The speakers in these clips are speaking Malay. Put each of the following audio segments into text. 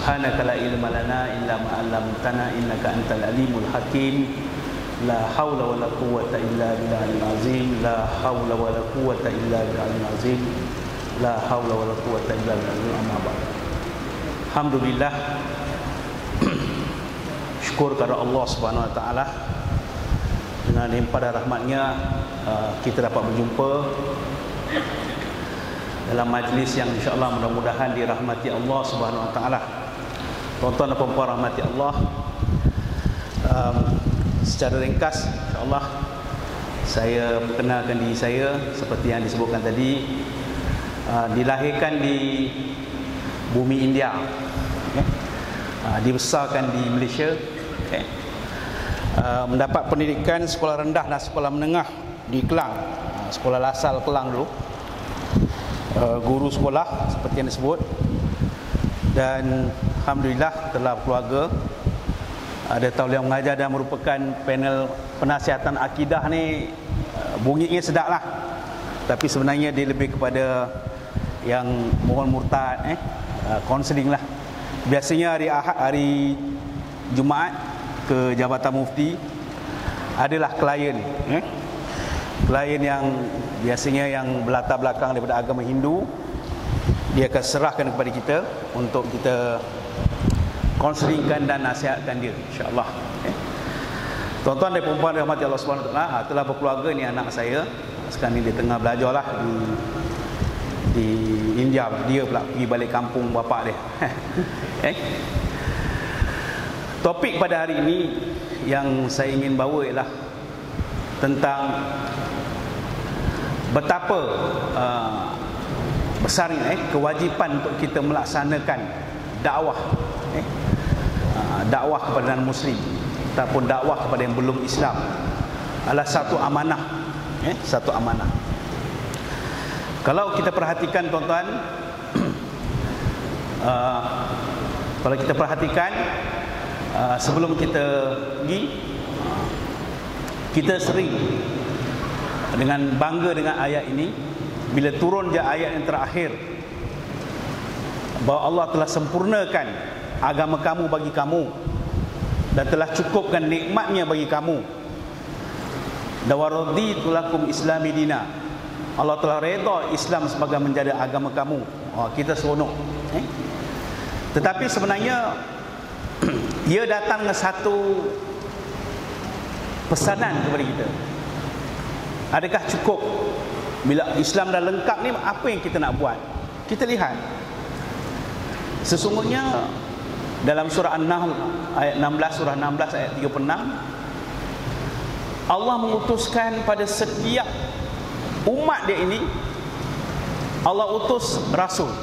Subhanaka la ilma lana illa ma 'allamtana innaka antal alimul hakim. La haula wala quwwata illa billahil azim. La haula wala quwwata illa billahil azim. La haula wala quwwata illa billahil amma ba'd. Alhamdulillah, syukur kepada Allah Subhanahu wa taala, dengan pada rahmatnya kita dapat berjumpa dalam majlis yang insya-Allah mudah-mudahan dirahmati Allah Subhanahu wa taala. Tuan-tuan dan puan-puan rahmati Allah, secara ringkas insya-Allah saya perkenalkan diri saya seperti yang disebutkan tadi. Dilahirkan di bumi India, dibesarkan di Malaysia, mendapat pendidikan sekolah rendah dan sekolah menengah di Kelang, sekolah Lasal Kelang dulu, guru sekolah seperti yang disebut, dan alhamdulillah telah keluarga, ada tauliah mengajar dan merupakan panel penasihatan akidah. Ni bunyinya sedap lah, tapi sebenarnya dia lebih kepada yang mohon murtad, counselling lah. Biasanya hari Ahad, hari Jumaat ke Jabatan Mufti adalah klien, klien yang biasanya yang berlatar belakang daripada agama Hindu. Dia akan serahkan kepada kita untuk kita counselingkan dan nasihatkan dia, insya-Allah. Tuan-tuan dan puan-puan rahmati Allah Subhanahu wa taala, telah berkeluarga ni anak saya. Sekarang ni dia tengah belajarlah di India. Dia pula pergi balik kampung bapak dia. Topik pada hari ini yang saya ingin bawa ialah tentang betapa besarnya kewajipan untuk kita melaksanakan dakwah, dakwah kepada non-Muslim ataupun dakwah kepada yang belum Islam adalah satu amanah, satu amanah. Kalau kita perhatikan tuan-tuan, kalau kita perhatikan sebelum kita pergi, kita sering dengan bangga dengan ayat ini. Bila turun je ayat yang terakhir, bahawa Allah telah sempurnakan agama kamu bagi kamu dan telah cukupkan nikmatnya bagi kamu. Dawaraditu lakum islami dina. Allah telah redha Islam sebagai menjadi agama kamu. Kita seronok. Tetapi sebenarnya ia datang dengan satu pesanan kepada kita. Adakah cukup? Bila Islam dah lengkap ni, apa yang kita nak buat? Kita lihat, sesungguhnya dalam surah An-Nahl ayat 16, surah 16 ayat 36, Allah mengutuskan pada setiap umat dia ini, Allah utus rasul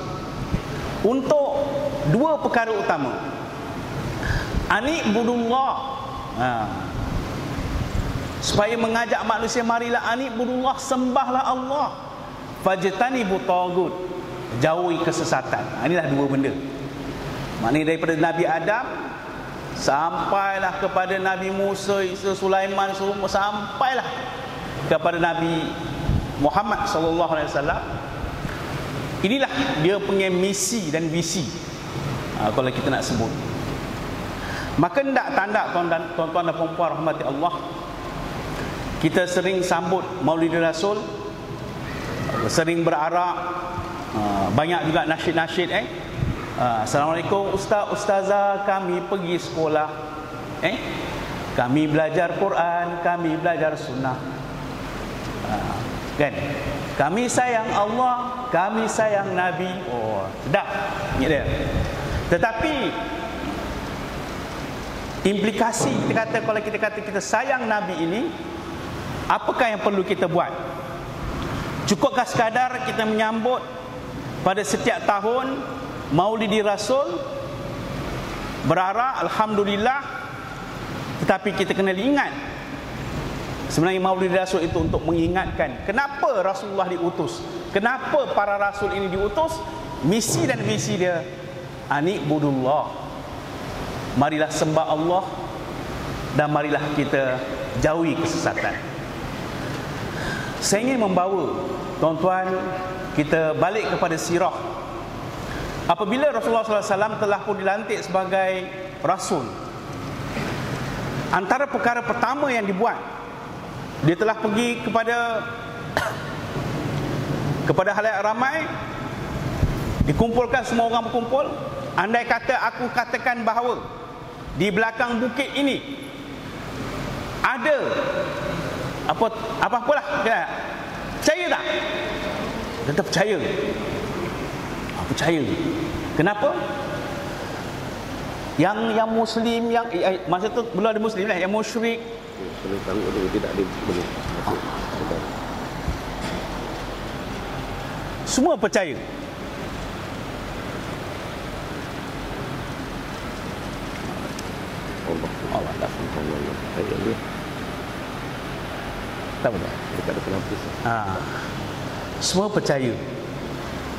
untuk dua perkara utama. Ani'budullah, supaya mengajak manusia, marilah ani'budullah, sembahlah Allah, fajtanibu tagut, jauhi kesesatan. Inilah dua benda. Maknanya daripada Nabi Adam sampailah kepada Nabi Musa, Isa, Sulaiman, semua sampailah kepada Nabi Muhammad sallallahu alaihi wasallam. Inilah dia punya misi dan visi, kalau kita nak sebut. Maka hendak tanda tuan-tuan dan puan-puan rahmati Allah, kita sering sambut Maulid Rasul, sering berarak, banyak juga nasyid-nasyid. Assalamualaikum ustaz, ustazah, kami pergi sekolah, kami belajar Quran, kami belajar sunnah, kan? Kami sayang Allah, kami sayang Nabi. Sedap ingat dia. Tetapi implikasi kita kata, kalau kita kata kita sayang Nabi ini, apakah yang perlu kita buat? Cukupkah sekadar kita menyambut pada setiap tahun Maulidi Rasul, berarak, alhamdulillah, tetapi kita kena ingat sebenarnya Maulidi Rasul itu untuk mengingatkan kenapa Rasulullah diutus, kenapa para rasul ini diutus. Misi dan visi dia, ani'budullah, marilah sembah Allah dan marilah kita jauhi kesesatan. Saya ingin membawa tuan-tuan kita balik kepada sirah apabila Rasulullah SAW telah pun dilantik sebagai Rasul, antara perkara pertama yang dibuat, dia telah pergi kepada halayak ramai, dikumpulkan, semua orang berkumpul. Andai kata aku katakan bahawa di belakang bukit ini ada apa-apalah, percaya tak? Tetap percaya. Percaya. Kenapa? Yang Muslim, yang masa tu belum ada Muslim lah, yang musyrik, tidak boleh. Semua percaya. Allah tak boleh. Semua percaya.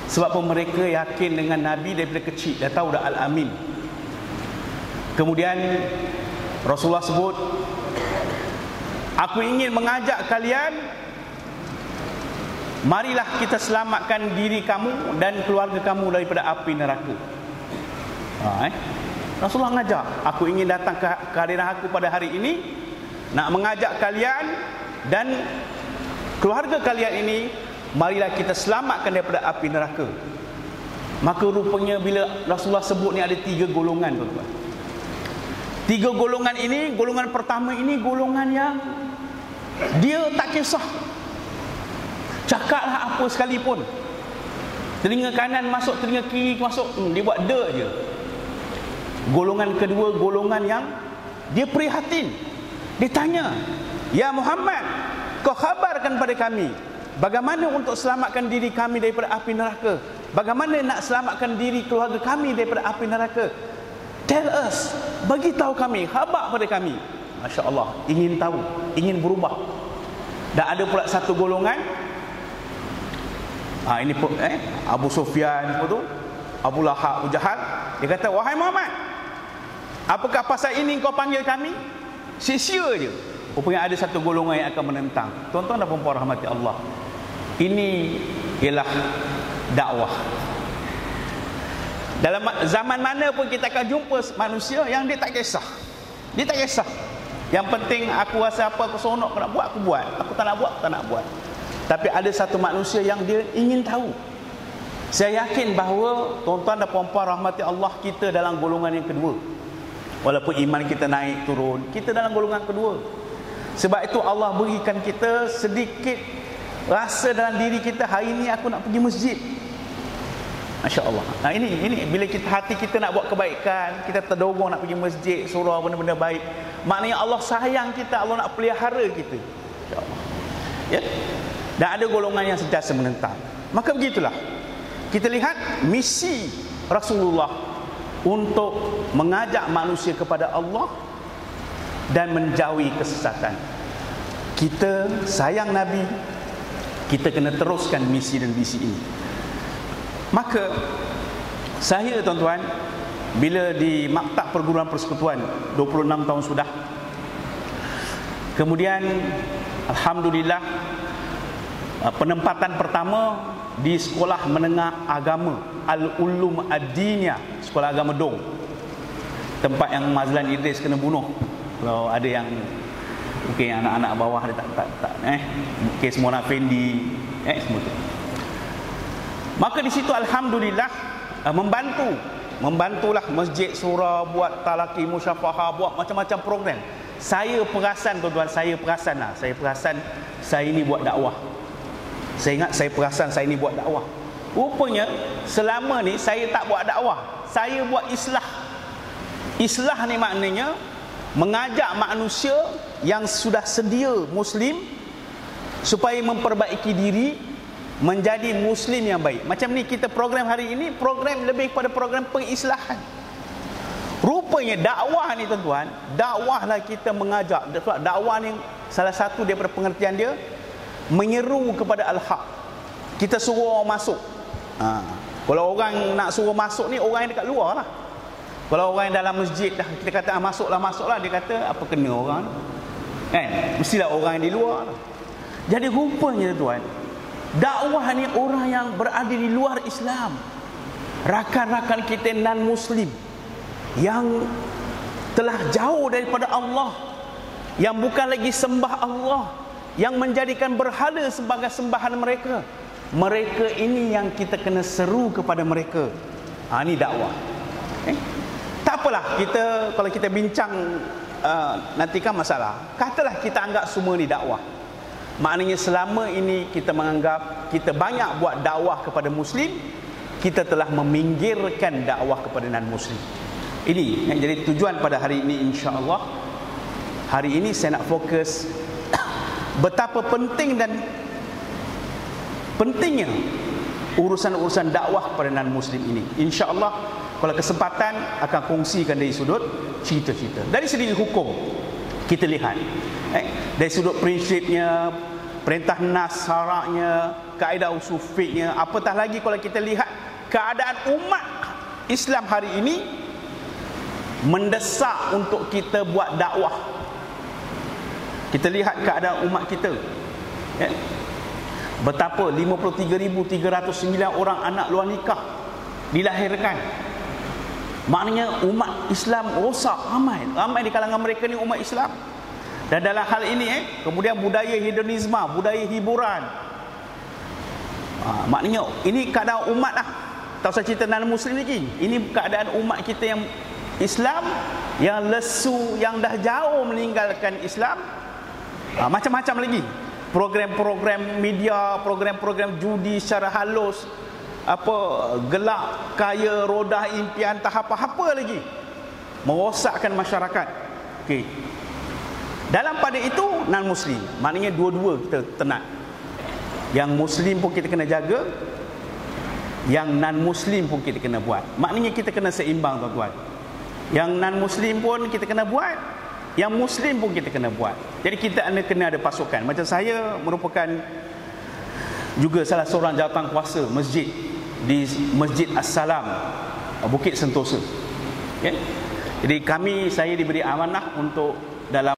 Sebab pun mereka yakin dengan Nabi daripada kecil, dah tahu dah Al-Amin. Kemudian Rasulullah sebut, aku ingin mengajak kalian, marilah kita selamatkan diri kamu dan keluarga kamu daripada api neraka. Rasulullah ngajak, aku ingin datang ke hadirat aku pada hari ini, nak mengajak kalian dan keluarga kalian ini, marilah kita selamatkan daripada api neraka. Maka rupanya bila Rasulullah sebut ni ada 3 golongan, tuan-tuan. 3 golongan ini, golongan pertama ini golongan yang dia tak kisah, cakaplah apa sekalipun, telinga kanan masuk, telinga kiri masuk, dia buat je. Golongan kedua, golongan yang dia prihatin. Dia tanya, ya Muhammad, kau khabarkan pada kami bagaimana untuk selamatkan diri kami daripada api neraka, bagaimana nak selamatkan diri keluarga kami daripada api neraka. Tell us, bagi tahu kami, khabar pada kami. Masya Allah, ingin tahu, ingin berubah. Dan ada pula satu golongan, ini Abu Sufyan, Abu Lahab, Abu Jahal. Dia kata, wahai Muhammad, apakah pasal ini kau panggil kami? Sia-sia je. Rupanya ada satu golongan yang akan menentang. Tuan-tuan dan puan-puan rahmati Allah, ini ialah dakwah. Dalam zaman mana pun kita akan jumpa manusia yang dia tak kisah. Dia tak kisah. Yang penting aku rasa apa, aku seronok, aku nak buat, aku buat. Aku tak nak buat, aku tak nak buat. Tapi ada satu manusia yang dia ingin tahu. Saya yakin bahawa tuan-tuan dan puan-puan rahmati Allah, kita dalam golongan yang kedua. Walaupun iman kita naik turun, kita dalam golongan kedua. Sebab itu Allah berikan kita sedikit rasa dalam diri kita, hari ini aku nak pergi masjid. Masya Allah. Nah ini bila kita, hati kita nak buat kebaikan, kita terdorong nak pergi masjid, surau benda-benda baik, maknanya Allah sayang kita, Allah nak pelihara kita. Masya Allah. Ya? Dan ada golongan yang sentiasa menentang. Maka begitulah, kita lihat misi Rasulullah untuk mengajak manusia kepada Allah dan menjauhi kesesatan. Kita sayang Nabi, kita kena teruskan misi dan visi ini. Maka saya, tuan-tuan, bila di Maktab Perguruan Persekutuan 26 tahun sudah, kemudian alhamdulillah penempatan pertama di Sekolah Menengah Agama Al-Ulum Ad-Diniyah, Sekolah Agama Dong, tempat yang Mazlan Idris kena bunuh. Kalau ada yang mungkin anak-anak bawah dia tak kes Mona Fendi, semua tu. Maka di situ alhamdulillah membantulah masjid, surau, buat talaqi musyafahah, buat macam-macam program. Saya perasan, tuan-tuan, saya perasan saya ini buat dakwah. Saya ingat saya perasan saya ini buat dakwah. Rupanya selama ni saya tak buat dakwah, saya buat islah. Islah ni maknanya mengajak manusia yang sudah sedia Muslim supaya memperbaiki diri menjadi Muslim yang baik. Macam ni kita program hari ini, program lebih kepada program pengislahan. Rupanya dakwah ni, tuan-tuan, dakwahlah kita mengajak. Dakwah ni salah satu daripada pengertian dia, menyeru kepada al-haq. Kita suruh orang masuk. Kalau orang nak suruh masuk ni, orang yang dekat luar lah. Kalau orang yang dalam masjid dah kita kata masuklah, dia kata apa kena orang ni? Mestilah orang yang di luar lah. Jadi rupanya, tuan, dakwah ni orang yang berada di luar Islam. rakan-rakan kita non-Muslim yang telah jauh daripada Allah, yang bukan lagi sembah Allah, yang menjadikan berhala sebagai sembahan mereka. Mereka ini yang kita kena seru kepada mereka. Ini dakwah. Tak apalah, kalau kita bincang nanti kan masalah. Katalah kita anggap semua ni dakwah. Maknanya selama ini kita menganggap kita banyak buat dakwah kepada Muslim, kita telah meminggirkan dakwah kepada non-Muslim. Ini yang jadi tujuan pada hari ini, insya-Allah. Hari ini saya nak fokus betapa penting dan pentingnya urusan-urusan dakwah kepada non-Muslim ini. Insya-Allah kalau kesempatan akan kongsikan dari sudut cerita-cerita. Dari segi hukum kita lihat, dari sudut prinsipnya, perintah nas, syaraknya, kaedah usul fiqhnya, apatah lagi kalau kita lihat keadaan umat Islam hari ini mendesak untuk kita buat dakwah. Kita lihat keadaan umat kita, betapa 53,309 orang anak luar nikah dilahirkan. Maknanya umat Islam rosak, ramai di kalangan mereka ni umat Islam. Dan dalam hal ini kemudian budaya hedonisme, budaya hiburan, maknanya ini keadaan umat lah. Tak usah cerita non-Muslim lagi. Ini keadaan umat kita yang Islam, yang lesu, yang dah jauh meninggalkan Islam. Macam-macam lagi program-program media, program-program judi secara halus, gelak, kaya, rodah impian, tak apa-apa lagi, merosakkan masyarakat. Okey. Dalam pada itu non-Muslim, maknanya dua-dua kita tenat. Yang Muslim pun kita kena jaga, yang non-Muslim pun kita kena buat. Maknanya kita kena seimbang, tuan-tuan. Yang non-Muslim pun kita kena buat, yang Muslim pun kita kena buat. Jadi kita kena ada pasukan. Macam saya merupakan juga salah seorang jawatan kuasa masjid di Masjid As-Salam, Bukit Sentosa. Jadi saya diberi amanah untuk dalam